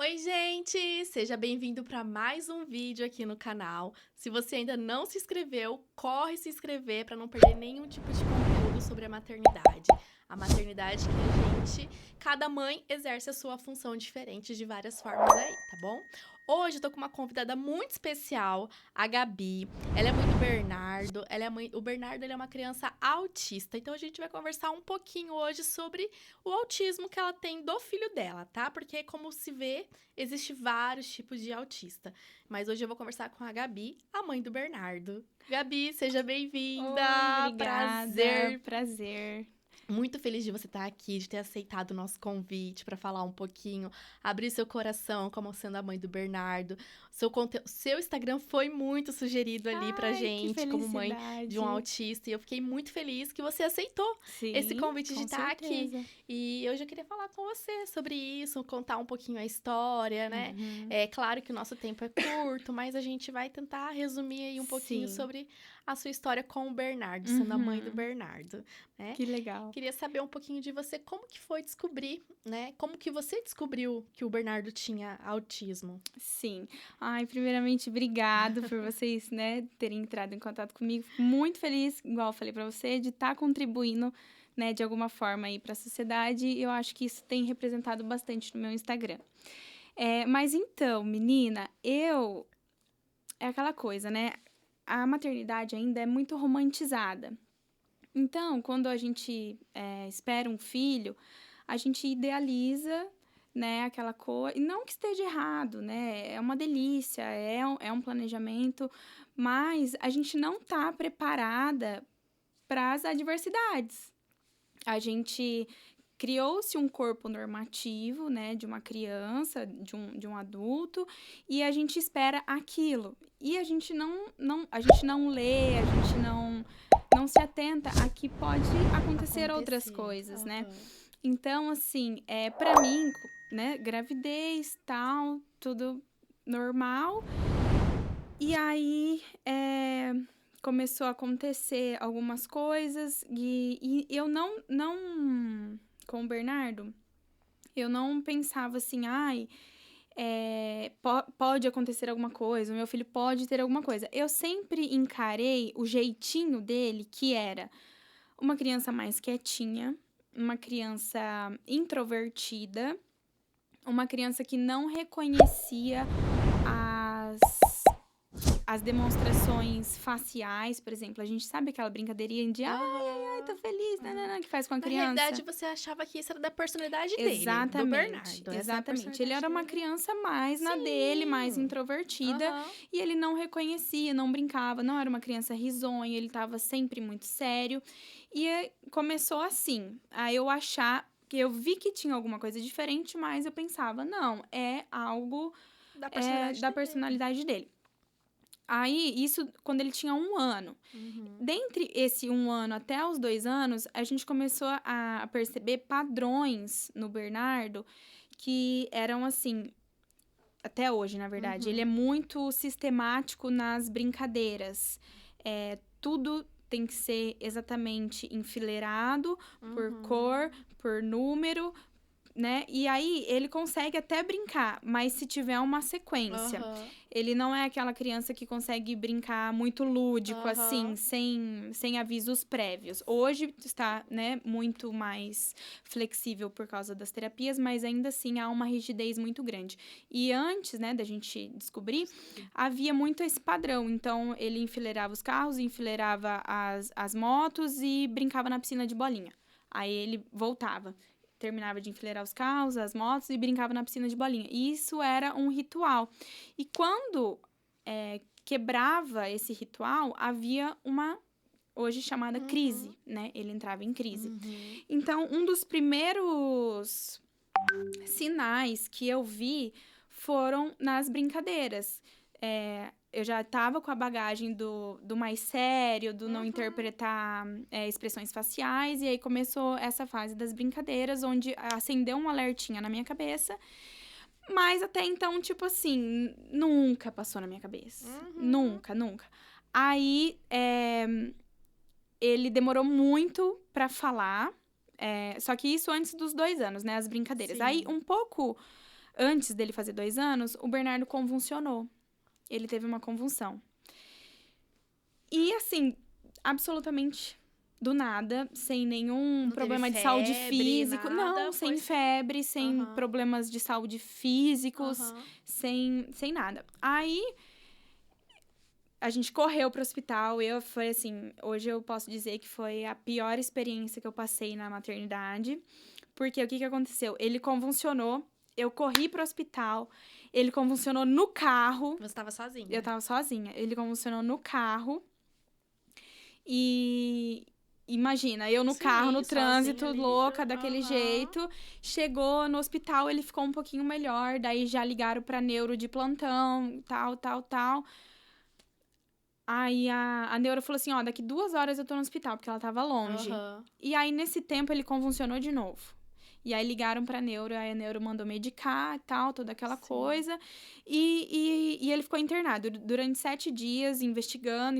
Oi, gente! Seja bem-vindo para mais um vídeo aqui no canal. Se você ainda não se inscreveu, corre se inscrever para não perder nenhum tipo de conteúdo sobre a maternidade. A maternidade cada mãe exerce a sua função diferente de várias formas aí, tá bom? Hoje eu tô com uma convidada muito especial, a Gabi. Ela é mãe do Bernardo, o Bernardo ele é uma criança autista, então a gente vai conversar um pouquinho hoje sobre o autismo que ela tem do filho dela, tá? Porque, como se vê, existe vários tipos de autista. Mas hoje eu vou conversar com a Gabi, a mãe do Bernardo. Gabi, seja Oi, bem-vinda! obrigada. Prazer! Prazer. Muito feliz de você estar aqui, de ter aceitado o nosso convite para falar um pouquinho, abrir seu coração como sendo a mãe do Bernardo. Seu Instagram foi muito sugerido ali pra Ai, que gente, como mãe de um felicidade. autista, e eu fiquei muito feliz que você aceitou esse Sim, convite de com estar aqui. certeza. E eu já queria falar com você sobre isso, contar um pouquinho a história, né? Uhum. É claro que o nosso tempo é curto, mas a gente vai tentar resumir aí um pouquinho Sim. sobre a sua história com o Bernardo, sendo a mãe do Uhum. Bernardo, né? Que legal. Queria saber um pouquinho de você, como que foi descobrir, né? Como que você descobriu que o Bernardo tinha autismo? Sim. Ai, primeiramente, obrigado por vocês, né, terem entrado em contato comigo. Fico muito feliz, igual eu falei pra você, de estar contribuindo, né, de alguma forma aí para a sociedade. E eu acho que isso tem representado bastante no meu Instagram. Mas então, menina, é aquela coisa, né? A maternidade ainda é muito romantizada. Então, quando a gente espera um filho, a gente idealiza, né, aquela coisa. E não que esteja errado, né? É uma delícia, é um planejamento, mas a gente não está preparada para as adversidades. A gente criou-se um corpo normativo, né, de uma criança, de um adulto, e a gente espera aquilo. E a gente não lê, a gente não se atenta a que pode acontecer outras Acontecer. coisas, né? Aham. Então, assim, para mim, né, gravidez, tal, tudo normal. E aí, começou a acontecer algumas coisas e eu não com o Bernardo, eu não pensava assim, ai, pode acontecer alguma coisa, o meu filho pode ter alguma coisa. Eu sempre encarei o jeitinho dele, que era uma criança mais quietinha, uma criança introvertida, uma criança que não reconhecia as as demonstrações faciais, por exemplo. A gente sabe aquela brincadeirinha de ai, ai, ai, tô Aham. feliz, Aham. que faz com a Na realidade, criança? você achava que isso era da personalidade dele, do Exatamente, Bernardo. Essa é a exatamente. Ele personalidade era uma dele. criança mais na dele, mais Sim. introvertida, Aham. e ele não reconhecia, não brincava, não era uma criança risonha, ele estava sempre muito sério. E começou assim, a eu achar que eu vi que tinha alguma coisa diferente, mas eu pensava, não, é algo Da personalidade da dele. personalidade dele. Aí, isso quando ele tinha 1 ano. Uhum. Dentre esse 1 ano até os 2 anos, a gente começou a perceber padrões no Bernardo que eram assim, até hoje, na verdade. Ele é Uhum. muito sistemático nas brincadeiras. Tudo tem que ser exatamente enfileirado por cor, Uhum. por número, né? E aí ele consegue até brincar, mas se tiver uma sequência. Aham. Ele não é aquela criança que consegue brincar muito lúdico, assim, Aham. sem avisos prévios. Hoje está, né, muito mais flexível por causa das terapias, mas ainda assim há uma rigidez muito grande. E antes, né, da gente descobrir, Descobri. havia muito esse padrão. Então, ele enfileirava os carros, enfileirava as motos e brincava na piscina de bolinha. Aí ele voltava, terminava de enfileirar os carros, as motos e brincava na piscina de bolinha. E isso era um ritual. E quando quebrava esse ritual, havia uma hoje chamada Uhum. crise, né? Ele entrava em crise. Uhum. Então, um dos primeiros sinais que eu vi foram nas brincadeiras. Eu já estava com a bagagem do mais sério, do não Uhum. interpretar expressões faciais, e aí começou essa fase das brincadeiras, onde acendeu um alertinha na minha cabeça, mas até então, tipo assim, nunca passou na minha cabeça. Uhum. Nunca, nunca. Aí, ele demorou muito pra falar, só que isso antes dos 2 anos, né, as brincadeiras. Aí, Sim. um pouco antes dele fazer 2 anos, o Bernardo convulsionou. Ele teve uma convulsão. E, assim, absolutamente do nada, sem nenhum problema de saúde físico. Não, sem febre, sem problemas de saúde físicos, sem nada. Aí, a gente correu pro hospital. Foi assim, hoje eu posso dizer que foi a pior experiência que eu passei na maternidade. Porque o que aconteceu? Ele convulsionou, eu corri pro hospital, ele convulsionou no carro. Você tava sozinha? Eu tava sozinha. Ele convulsionou no carro. E imagina, eu no carro, no trânsito, ali, louca, daquele jeito. Chegou no hospital, ele ficou um pouquinho melhor. Daí já ligaram pra neuro de plantão, tal. Aí a neuro falou assim, ó, daqui 2 horas eu tô no hospital, porque ela tava longe. E aí, nesse tempo, ele convulsionou de novo. E aí, ligaram pra neuro, aí a neuro mandou medicar e tal, toda aquela coisa. E ele ficou internado durante 7 dias, investigando.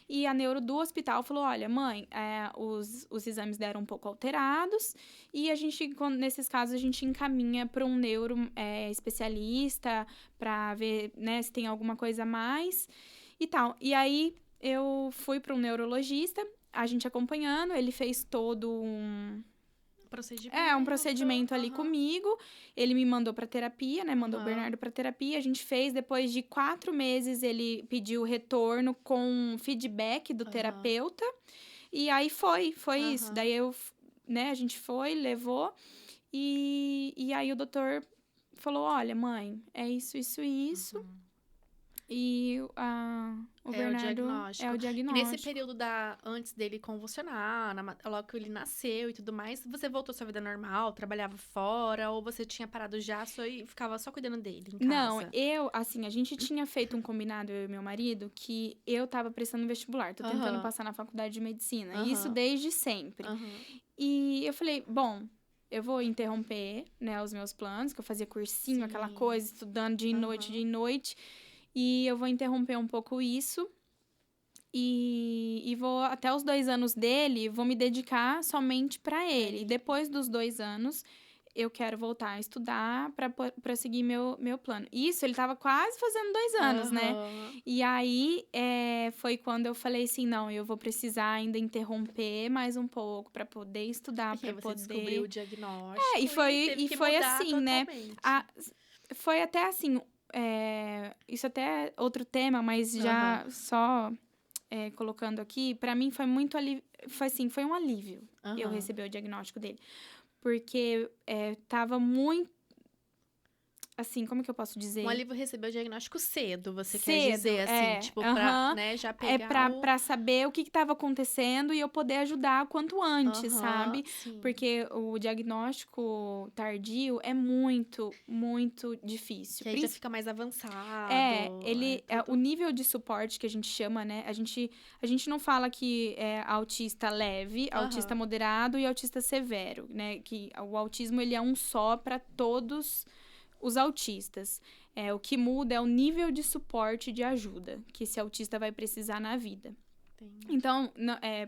E a neuro do hospital falou, olha, mãe, os exames deram um pouco alterados. E nesses casos, a gente encaminha para um neuro especialista pra ver, né, se tem alguma coisa a mais e tal. E aí, eu fui para um neurologista, a gente acompanhando, ele fez todo um procedimento ali comigo. Ele me mandou pra terapia, né? Mandou o Bernardo pra terapia. A gente fez, depois de 4 meses, ele pediu retorno com feedback do terapeuta. E aí foi isso. Daí a gente foi, levou. E aí o doutor falou, olha, mãe, é isso. E o Bernardo é o diagnóstico. E nesse período antes dele convulsionar, logo que ele nasceu e tudo mais, você voltou à sua vida normal, trabalhava fora, ou você tinha parado já e ficava só cuidando dele em casa? Não, a gente tinha feito um combinado, eu e meu marido, que eu tava prestando vestibular, tô tentando passar na faculdade de medicina, isso desde sempre. E eu falei, bom, eu vou interromper, né, os meus planos, que eu fazia cursinho, aquela coisa, estudando dia e noite. E eu vou interromper um pouco isso e vou, até os 2 anos dele, vou me dedicar somente para ele. E depois dos 2 anos, eu quero voltar a estudar para seguir meu plano. Isso, ele tava quase fazendo 2 anos, né? E aí, foi quando eu falei assim, não, eu vou precisar ainda interromper mais um pouco para poder estudar, para poder... descobriu o diagnóstico e foi assim, totalmente. Né? Foi até assim... isso até é outro tema, mas já só colocando aqui, pra mim foi muito foi um alívio eu receber o diagnóstico dele. Porque tava muito... Assim, como que eu posso dizer? Um alívio receber o diagnóstico cedo, você quer dizer, assim, tipo, pra, né, já pegar pra saber o que tava acontecendo e eu poder ajudar quanto antes, sabe? Sim. Porque o diagnóstico tardio é muito, muito difícil. Que aí já fica mais avançado. O nível de suporte que a gente chama, né? A gente não fala que é autista leve, autista moderado e autista severo, né? Que o autismo, ele é um só para todos os autistas. O que muda é o nível de suporte de ajuda que esse autista vai precisar na vida. Entendi. Então,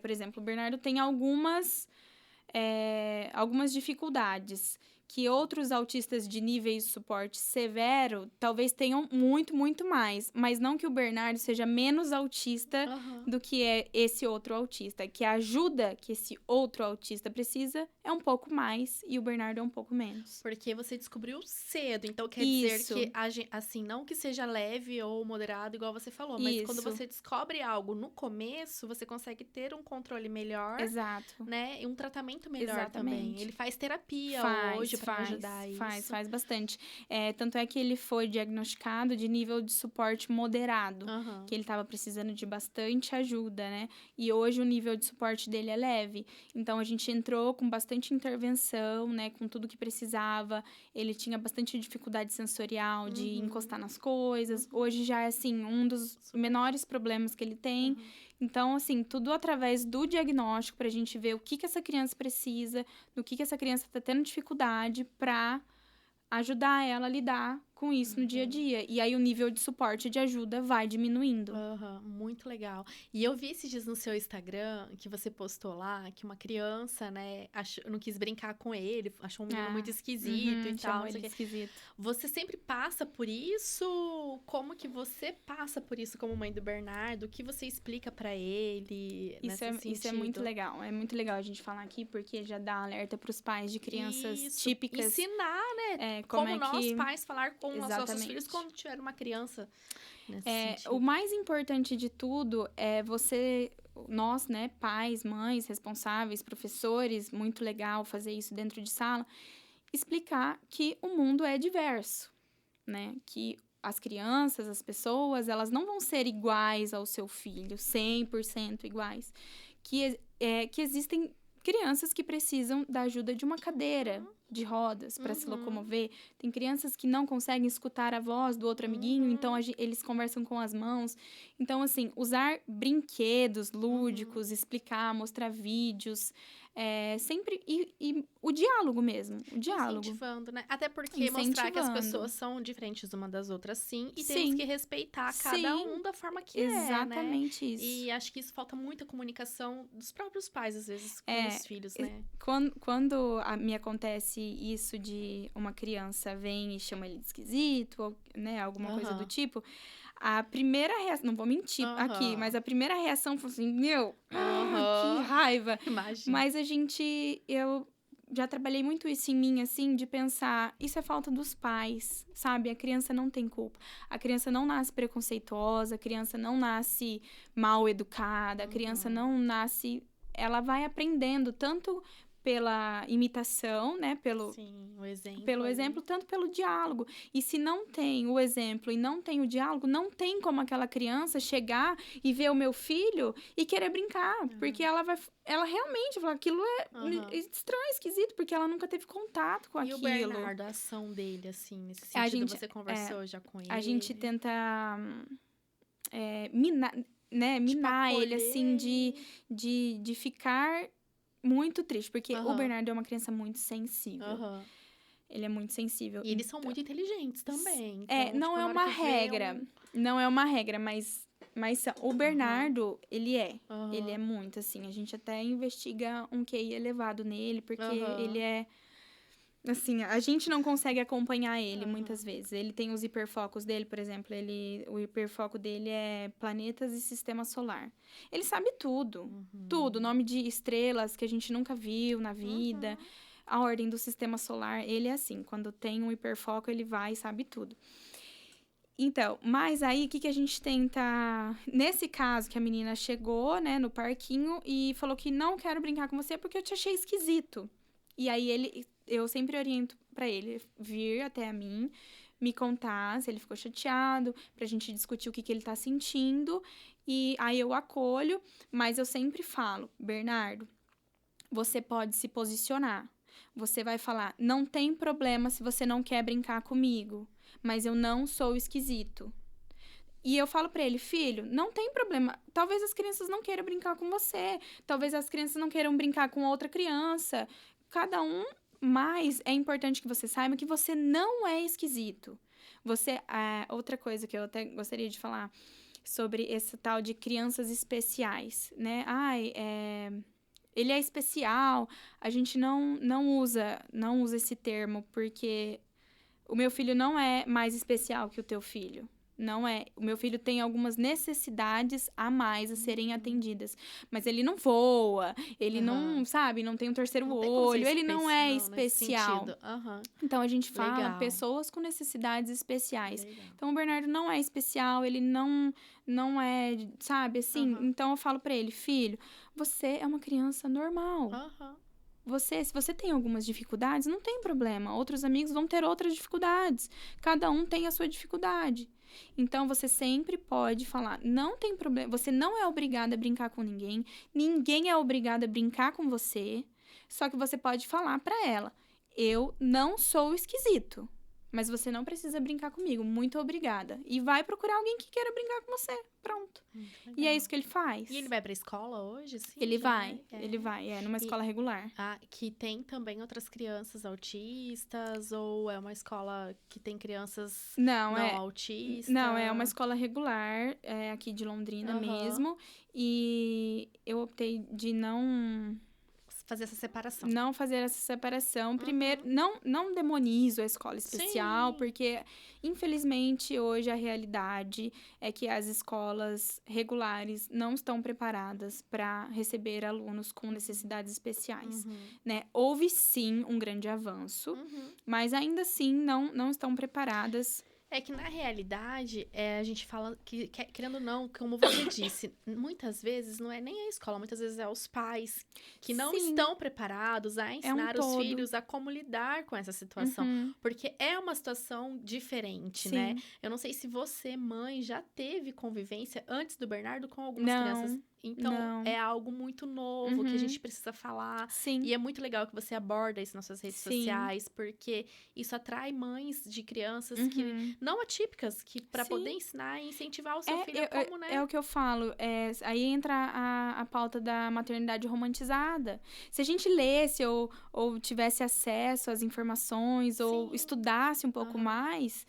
por exemplo, o Bernardo tem algumas dificuldades que outros autistas de níveis de suporte severo talvez tenham muito, muito mais. Mas não que o Bernardo seja menos autista do que esse outro autista. Que a ajuda que esse outro autista precisa é um pouco mais e o Bernardo é um pouco menos. Porque você descobriu cedo. Então, quer dizer que, assim, não que seja leve ou moderado, igual você falou. Mas quando você descobre algo no começo, você consegue ter um controle melhor. Exato. Né? E um tratamento melhor também. Ele faz terapia hoje pra ajudar isso. Faz bastante. Tanto é que ele foi diagnosticado de nível de suporte moderado, que ele estava precisando de bastante ajuda, né? E hoje o nível de suporte dele é leve. Então, a gente entrou com bastante intervenção, né? Com tudo que precisava. Ele tinha bastante dificuldade sensorial de encostar nas coisas. Hoje já é, assim, um dos menores problemas que ele tem. Então, assim, tudo através do diagnóstico pra gente ver o que essa criança precisa, no que essa criança tá tendo dificuldade pra ajudar ela a lidar com isso no dia a dia. E aí o nível de suporte e de ajuda vai diminuindo. Aham, muito legal. E eu vi esses dias no seu Instagram que você postou lá que uma criança, né, não quis brincar com ele, achou um menino muito esquisito e tal, chamou não sei ele o quê. esquisito. Você sempre passa por isso? Como que você passa por isso como mãe do Bernardo? O que você explica pra ele Isso nesse isso é sentido? muito legal. É muito legal a gente falar aqui, porque já dá alerta para os pais de crianças Isso, típicas. ensinar, né? Como Como é nós que... pais falar com os nossos Exatamente. filhos quando tiver uma criança nesse O sentido. mais importante de tudo é nós, né, pais, mães, responsáveis, professores, muito legal fazer isso dentro de sala, explicar que o mundo é diverso, né? Que as crianças, as pessoas, elas não vão ser iguais ao seu filho, 100% iguais. Que existem crianças que precisam da ajuda de uma cadeira de rodas para se locomover. Tem crianças que não conseguem escutar a voz do outro amiguinho, então eles conversam com as mãos. Então, assim, usar brinquedos lúdicos, explicar, mostrar vídeos, sempre... E o diálogo mesmo, o diálogo. Incentivando, né? Até porque mostrar que as pessoas são diferentes uma das outras, sim. E temos que respeitar cada um da forma que Exatamente né? isso. E acho que isso falta muita comunicação dos próprios pais, às vezes, com os filhos, né? Quando me acontece isso de uma criança vem e chama ele de esquisito, ou, né, alguma coisa do tipo, a primeira reação, não vou mentir aqui, mas a primeira reação foi assim, meu, que raiva. Imagina. Mas eu já trabalhei muito isso em mim, assim, de pensar, isso é falta dos pais, sabe? A criança não tem culpa. A criança não nasce preconceituosa, a criança não nasce mal educada, a criança não nasce... Ela vai aprendendo tanto pela imitação, né? Sim, o exemplo. Pelo exemplo, tanto pelo diálogo. E se não tem o exemplo e não tem o diálogo, não tem como aquela criança chegar e ver o meu filho e querer brincar. Porque ela realmente vai falar, aquilo é estranho, esquisito, porque ela nunca teve contato com aquilo. E o Bernardo, a ação dele, assim, nesse sentido, você conversou já com ele? A gente tenta minar ele, assim, de ficar muito triste, porque o Bernardo é uma criança muito sensível. Ele é muito sensível. E eles são muito inteligentes também. Então, não é uma regra. Não é uma regra, mas o Bernardo, ele é muito, assim. A gente até investiga um QI elevado nele, porque ele é... Assim, a gente não consegue acompanhar ele muitas vezes. Ele tem os hiperfocos dele, por exemplo. O hiperfoco dele é planetas e sistema solar. Ele sabe tudo. Tudo. Nome de estrelas que a gente nunca viu na vida. A ordem do sistema solar. Ele é assim. Quando tem um hiperfoco, ele vai e sabe tudo. Então, mas aí, o que a gente tenta... Nesse caso, que a menina chegou, né, no parquinho e falou que não quero brincar com você porque eu te achei esquisito. E aí, eu sempre oriento pra ele vir até a mim, me contar se ele ficou chateado, pra gente discutir o que ele tá sentindo. E aí, eu acolho, mas eu sempre falo, Bernardo, você pode se posicionar. Você vai falar, não tem problema se você não quer brincar comigo, mas eu não sou esquisito. E eu falo pra ele, filho, não tem problema. Talvez as crianças não queiram brincar com você. Talvez as crianças não queiram brincar com outra criança. Cada um, mas é importante que você saiba que você não é esquisito. Outra coisa que eu até gostaria de falar sobre esse tal de crianças especiais, né? Ele é especial, a gente não usa esse termo, porque o meu filho não é mais especial que o teu filho. Não é. O meu filho tem algumas necessidades a mais a serem atendidas. Mas ele não voa, ele não, sabe, não tem um terceiro olho, ele não é especial. Então, a gente fala pessoas com necessidades especiais. Então, o Bernardo não é especial, ele não é, sabe, assim. Então, eu falo pra ele, filho, você é uma criança normal. Se você tem algumas dificuldades, não tem problema. Outros amigos vão ter outras dificuldades. Cada um tem a sua dificuldade. Então, você sempre pode falar, não tem problema, você não é obrigada a brincar com ninguém, ninguém é obrigado a brincar com você, só que você pode falar pra ela, eu não sou esquisito, mas você não precisa brincar comigo. Muito obrigada. E vai procurar alguém que queira brincar com você. Pronto. E é isso que ele faz. E ele vai pra escola hoje, sim? Ele Já vai, ele vai. É numa escola regular. Que tem também outras crianças autistas? Ou é uma escola que tem crianças não autistas? Não, é uma escola regular, aqui de Londrina mesmo. E eu optei de não fazer essa separação. Não fazer essa separação. Primeiro, não demonizo a escola especial, porque, infelizmente, hoje a realidade é que as escolas regulares não estão preparadas para receber alunos com necessidades especiais, né? Houve, sim, um grande avanço, mas ainda assim não estão preparadas. É que, na realidade, a gente fala que, querendo ou não, como você disse, muitas vezes não é nem a escola, muitas vezes é os pais que não estão preparados a ensinar os filhos a como lidar com essa situação. Porque é uma situação diferente, né? Eu não sei se você, mãe, já teve convivência antes do Bernardo com algumas crianças. Então, é algo muito novo que a gente precisa falar. Sim. E é muito legal que você aborda isso nas suas redes sociais, porque isso atrai mães de crianças que não atípicas, que para poder ensinar e incentivar o seu filho como, né? É o que eu falo. Aí entra a pauta da maternidade romantizada. Se a gente lesse ou tivesse acesso às informações ou estudasse um pouco mais...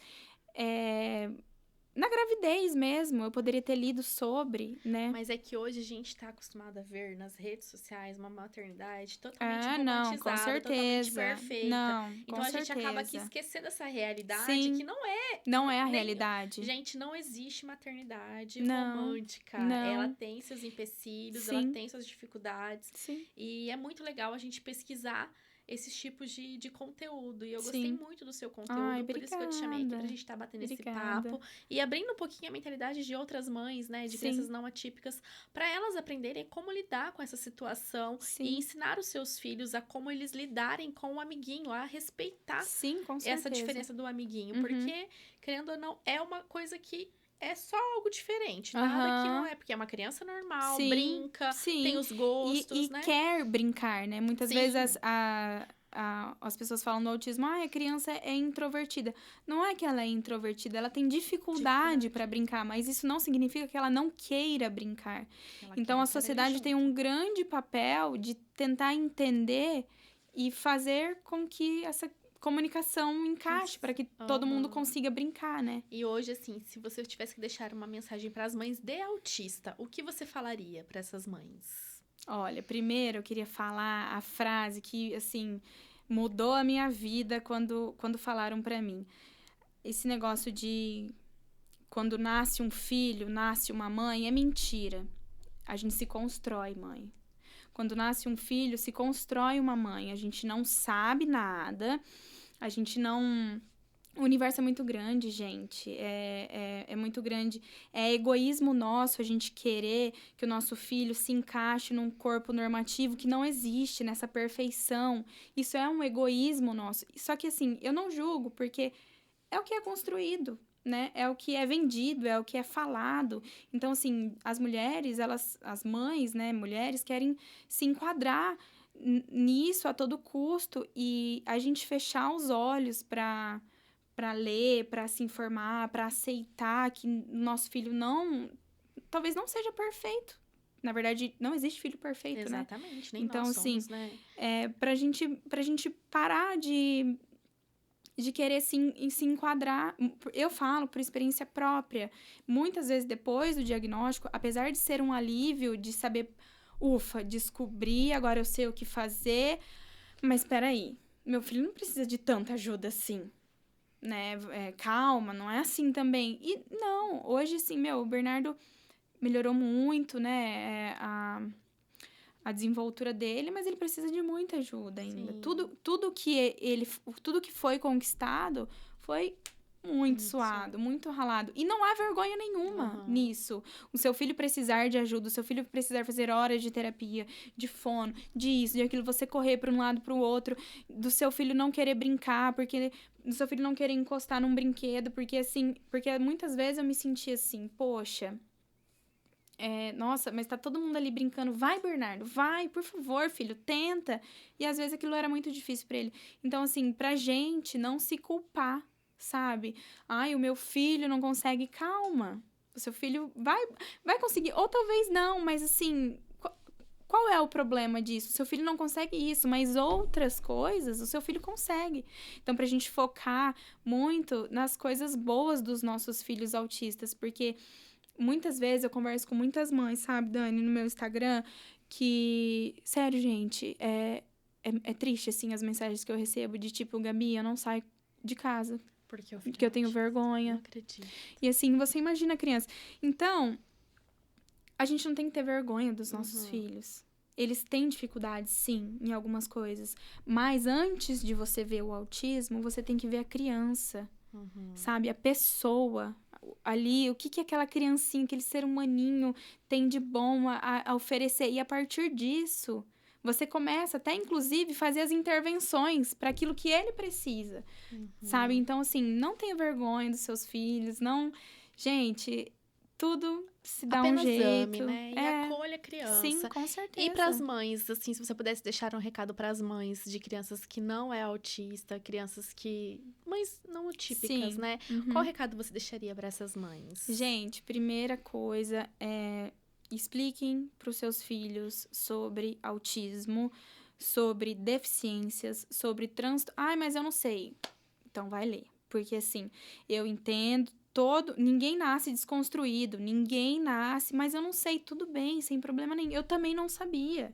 Na gravidez mesmo, eu poderia ter lido sobre, né? Mas é que hoje a gente tá acostumado a ver nas redes sociais uma maternidade totalmente romantizada, com certeza. totalmente perfeita. Então a gente acaba aqui esquecendo essa realidade que não é... Não é a realidade. Gente, não existe maternidade romântica. Ela tem seus empecilhos, ela tem suas dificuldades. E é muito legal a gente pesquisar esses tipos de conteúdo. E eu gostei muito do seu conteúdo, por isso que eu te chamei aqui pra gente estar batendo esse papo. E abrindo um pouquinho a mentalidade de outras mães, né? De crianças não atípicas, para elas aprenderem como lidar com essa situação e ensinar os seus filhos a como eles lidarem com o amiguinho, a respeitar essa diferença do amiguinho. Porque, querendo ou não, é uma coisa que é só algo diferente, nada que não é, porque é uma criança normal, brinca, tem os gostos, né? E quer brincar, né? Muitas vezes as pessoas falam do autismo, a criança é introvertida. Não é que ela é introvertida, ela tem dificuldade para brincar, mas isso não significa que ela não queira brincar. Então, a sociedade tem um grande papel de tentar entender e fazer com que essa comunicação encaixe para que todo mundo consiga brincar, né? E hoje, assim, se você tivesse que deixar uma mensagem para as mães de autista, o que você falaria para essas mães? Olha, primeiro eu queria falar a frase que, assim, mudou a minha vida quando falaram para mim. Esse negócio de quando nasce um filho, nasce uma mãe, é mentira. A gente se constrói, mãe. Quando nasce um filho, se constrói uma mãe. A gente não sabe nada, a gente não... O universo é muito grande, gente. É muito grande. É egoísmo nosso a gente querer que o nosso filho se encaixe num corpo normativo que não existe, nessa perfeição. Isso é um egoísmo nosso. Só que, assim, eu não julgo, porque é o que é construído, né? É o que é vendido, é o que é falado. Então, assim, as mulheres, as mães, né, mulheres, querem se enquadrar nisso a todo custo e a gente fechar os olhos para ler, para se informar, para aceitar que nosso filho talvez não seja perfeito. Na verdade, não existe filho perfeito, né? Exatamente, nem então, nós somos, assim, né? Pra gente parar de querer se enquadrar. Eu falo por experiência própria. Muitas vezes depois do diagnóstico, apesar de ser um alívio, de saber, ufa, descobri, agora eu sei o que fazer, mas peraí, meu filho não precisa de tanta ajuda assim, né? Calma, não é assim também. E não, hoje, assim, o Bernardo melhorou muito, né? A desenvoltura dele, mas ele precisa de muita ajuda ainda. Tudo que foi conquistado foi muito suado, muito ralado. E não há vergonha nenhuma nisso. O seu filho precisar de ajuda, o seu filho precisar fazer horas de terapia, de fono, disso, de aquilo, você correr para um lado, para o outro, do seu filho não querer brincar, do seu filho não querer encostar num brinquedo, porque muitas vezes eu me senti assim, poxa... nossa, mas tá todo mundo ali brincando. Vai, Bernardo, vai, por favor, filho, tenta. E às vezes aquilo era muito difícil pra ele. Então, assim, pra gente não se culpar, sabe? Ai, o meu filho não consegue. Calma. O seu filho vai conseguir. Ou talvez não, mas assim, qual é o problema disso? O seu filho não consegue isso, mas outras coisas o seu filho consegue. Então, pra gente focar muito nas coisas boas dos nossos filhos autistas, porque muitas vezes eu converso com muitas mães, sabe, Dani, no meu Instagram, que, sério, gente, é triste, assim, as mensagens que eu recebo de tipo, Gabi, eu não saio de casa, porque eu tenho Não vergonha. acredito. E assim, você imagina a criança. Então, a gente não tem que ter vergonha dos nossos filhos. Eles têm dificuldades, sim, em algumas coisas. Mas antes de você ver o autismo, você tem que ver a criança, sabe? A pessoa ali, o que aquela criancinha, aquele ser humaninho tem de bom a oferecer. E a partir disso, você começa até, inclusive, fazer as intervenções para aquilo que ele precisa, sabe? Então, assim, não tenha vergonha dos seus filhos, não... Gente, tudo se dá Apenas um jeito. ame, né? E acolha a criança. Sim, com certeza. E para as mães, assim, se você pudesse deixar um recado para as mães de crianças que não é autista, crianças que... mães não típicas, Sim. né? Qual recado você deixaria para essas mães? Gente, primeira coisa é expliquem para os seus filhos sobre autismo, sobre deficiências, sobre transtorno. Ai, mas eu não sei. Então vai ler. Porque assim, eu entendo ninguém nasce desconstruído, ninguém nasce, mas eu não sei, tudo bem, sem problema nenhum. Eu também não sabia.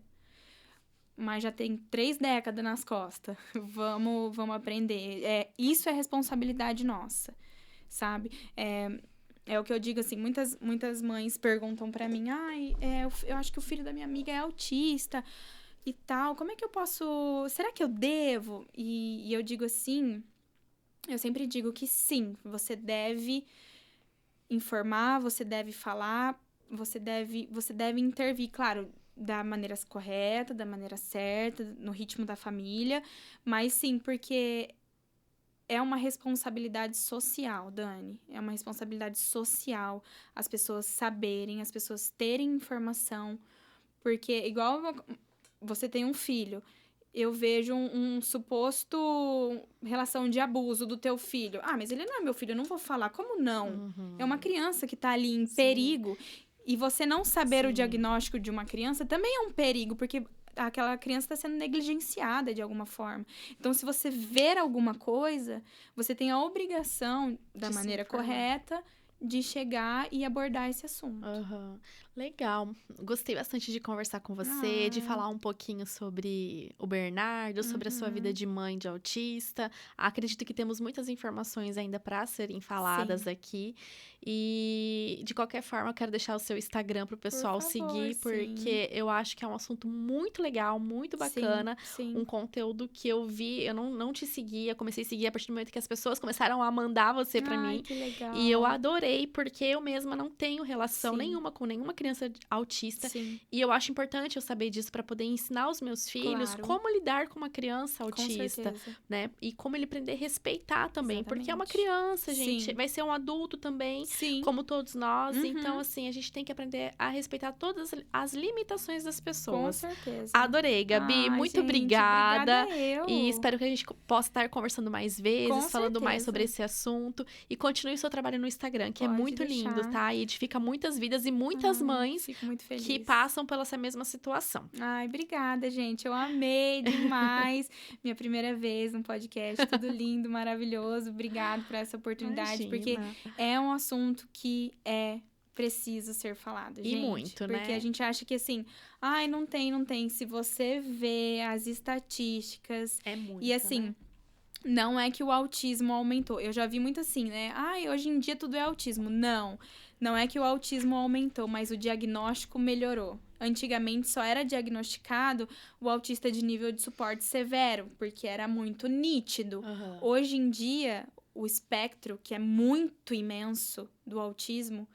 Mas já tem 3 décadas nas costas. Vamos aprender. Isso é responsabilidade nossa, sabe? É o que eu digo, assim, muitas mães perguntam pra mim, eu acho que o filho da minha amiga é autista e tal, como é que eu posso... Será que eu devo? E eu digo assim, eu sempre digo que sim, você deve informar, você deve falar, você deve intervir, claro, da maneira correta, da maneira certa, no ritmo da família, mas sim, porque é uma responsabilidade social, Dani. É uma responsabilidade social as pessoas saberem, as pessoas terem informação. Porque, igual você tem um filho, eu vejo um suposto relação de abuso do teu filho. Ah, mas ele não é meu filho, eu não vou falar. Como não? É uma criança que tá ali em perigo. E você não saber o diagnóstico de uma criança também é um perigo, porque aquela criança está sendo negligenciada de alguma forma. Então, se você ver alguma coisa, você tem a obrigação, da maneira correta, de chegar e abordar esse assunto. Legal. Gostei bastante de conversar com você, de falar um pouquinho sobre o Bernardo, sobre a sua vida de mãe de autista. Acredito que temos muitas informações ainda para serem faladas aqui. E, de qualquer forma, eu quero deixar o seu Instagram para o pessoal seguir, porque eu acho que é um assunto muito legal, muito bacana. Um conteúdo que eu vi, eu não te seguia, comecei a seguir a partir do momento que as pessoas começaram a mandar você para mim. Que legal. E eu adorei, porque eu mesma não tenho relação nenhuma com nenhuma criança autista. E eu acho importante eu saber disso para poder ensinar aos meus filhos como lidar com uma criança autista, né? E como ele aprender a respeitar também, porque é uma criança, gente, vai ser um adulto também, como todos nós. Então, assim, a gente tem que aprender a respeitar todas as limitações das pessoas. Com certeza. Adorei, Gabi. Muito obrigada. E espero que a gente possa estar conversando mais vezes, falando mais sobre esse assunto. E continue o seu trabalho no Instagram, que é muito lindo, tá? E edifica muitas vidas e muitas mães que passam pela essa mesma situação. Ai, obrigada, gente. Eu amei demais. Minha primeira vez no podcast. Tudo lindo, maravilhoso. Obrigada por essa oportunidade, porque é um assunto que é preciso ser falado, gente. E muito, né? Porque a gente acha que assim, não tem. Se você vê as estatísticas... É muito, e assim... né? Não é que o autismo aumentou. Eu já vi muito assim, né? Hoje em dia tudo é autismo. Não é que o autismo aumentou, mas o diagnóstico melhorou. Antigamente só era diagnosticado o autista de nível de suporte severo, porque era muito nítido. Hoje em dia, o espectro, que é muito imenso do autismo,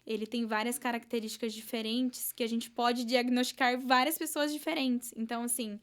ele tem várias características diferentes que a gente pode diagnosticar várias pessoas diferentes. Então, assim...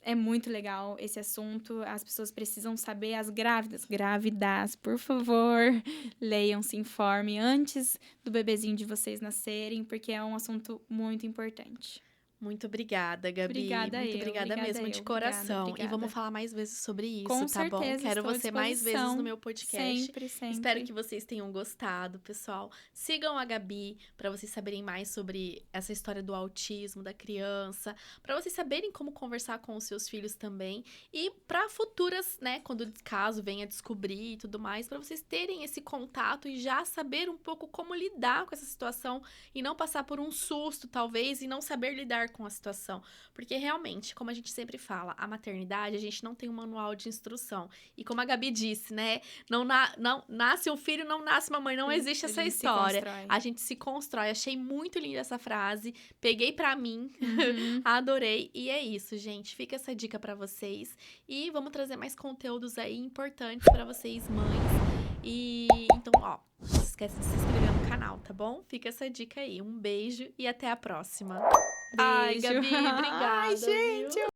É muito legal esse assunto, as pessoas precisam saber, as grávidas, por favor, leiam, se informem antes do bebezinho de vocês nascerem, porque é um assunto muito importante. Muito obrigada, Gabi. Obrigada Muito eu, obrigada obrigada mesmo, de eu. coração. E Obrigada. vamos falar mais vezes sobre isso, Com tá bom? certeza, Quero estou à você mais vezes no disposição. meu podcast. Sempre, Espero sempre. que vocês tenham gostado, pessoal. Sigam a Gabi para vocês saberem mais sobre essa história do autismo da criança, para vocês saberem como conversar com os seus filhos também e para futuras, né, quando caso venha descobrir e tudo mais, para vocês terem esse contato e já saber um pouco como lidar com essa situação e não passar por um susto, talvez, e não saber lidar com a situação. Porque realmente, como a gente sempre fala, a maternidade, a gente não tem um manual de instrução. E como a Gabi disse, né? Não nasce um filho, não nasce uma mãe, não Sim, existe a essa gente se história. constrói. A gente se constrói. Achei muito linda essa frase. Peguei pra mim. Uhum. Adorei. E é isso, gente. Fica essa dica pra vocês. E vamos trazer mais conteúdos aí importantes pra vocês, mães. E então, ó, não se esquece de se inscrever no canal, tá bom? Fica essa dica aí. Um beijo e até a próxima. Ai, Beijo. Gabi, Ai, obrigada, gente, viu?